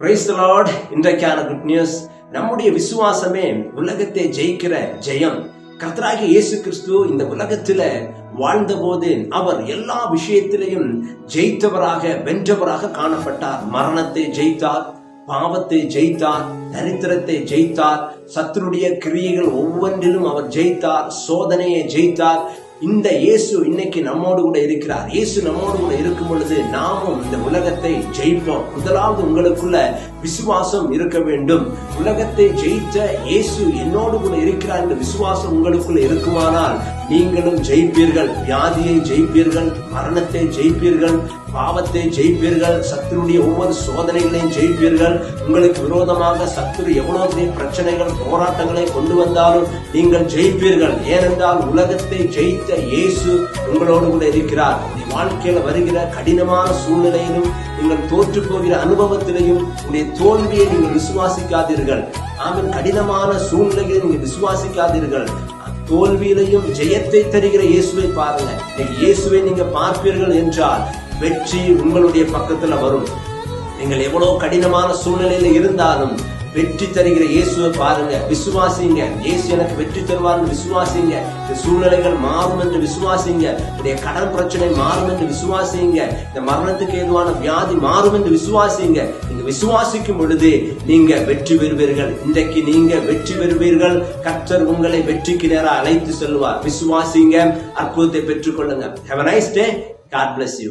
Praise the Lord. இன்றைக்கான good news, நம்முடைய விசுவாசமே உலகத்தை ஜெயிக்கிற ஜெயம். கர்த்தராகிய இயேசு கிறிஸ்து இந்த உலகத்தில வாழ்ந்தபோது அவர் எல்லா விஷயத்திலையும் ஜெயித்தவராக, வென்றவராக காணப்பட்டார். மரணத்தை ஜெயித்தார், பாவத்தை ஜெயித்தார், தரித்திரத்தை ஜெயித்தார், சத்துருடைய கிரியைகள் ஒவ்வொன்றிலும் அவர் ஜெயித்தார், சோதனையை ஜெயித்தார். இந்த இயேசு இன்னைக்கு நம்மோடு கூட இருக்கிறார். இயேசு நம்மோடு கூட இருக்கும் பொழுது நாமும் இந்த உலகத்தை ஜெயிப்போம். முதலாவது உங்களுக்குள்ள விசுவாசம் இருக்க வேண்டும். உலகத்தை ஜெயித்த இயேசு என்னோடு கூட இருக்கிறார் என்ற விசுவாசம் உங்களுக்குள்ள இருக்குமானால் நீங்களும் ஜெயிப்பீர்கள். வியாதியை ஜெயிப்பீர்கள், மரணத்தை ஜெயிப்பீர்கள், பாவத்தை ஜெயிப்பீர்கள், சத்துருடைய ஒவ்வொரு சோதனைகளையும் ஜெயிப்பீர்கள். உங்களுக்கு விரோதமாக சத்துரு எவ்வளவு பெரிய பிரச்சனைகள், போராட்டங்களை கொண்டு வந்தாலும் நீங்கள் ஜெயிப்பீர்கள். ஏனென்றால் உலகத்தை ஜெயித்த இயேசு உங்களோடு கூட இருக்கிறார். வாழ்க்கையில வருகிற கடினமான சூழ்நிலையிலும், நீங்கள் தோற்று போகிற அனுபவத்திலையும் உங்களுடைய தோல்வியை நீங்கள் விசுவாசிக்காதீர்கள். ஆமென். கடினமான சூழ்நிலையை நீங்கள் விசுவாசிக்காதீர்கள். தோல்வியிலையும் ஜெயத்தை தருகிற இயேசுவை பாருங்க. இயேசுவை நீங்க பார்ப்பீர்கள் என்றால் வெற்றி உங்களுடைய பக்கத்துல வரும். நீங்கள் எவ்வளவு கடினமான சூழ்நிலையில இருந்தாலும் வெற்றி தருகிற இயேசுவை பாருங்க, விசுவாசிங்க. இயேசு எனக்கு வெற்றி தருவார்னு விசுவாசிங்க. இந்த சூழ்நிலைகள் மாறும் என்று விசுவாசிங்க. உடைய கடன் பிரச்சனை மாறும் என்று விசுவாசிங்க. இந்த மரணத்துக்கு ஏதுவான வியாதி மாறும் என்று விசுவாசிங்க. நீங்க விசுவாசிக்கும் பொழுது நீங்க வெற்றி பெறுவீர்கள். இன்றைக்கு நீங்க வெற்றி பெறுவீர்கள். கர்த்தர் உங்களை வெற்றிக்கு நேராக அழைத்து செல்வார். விசுவாசிங்க, அற்புதத்தை பெற்றுக் கொள்ளுங்க. Have a nice day. God bless you.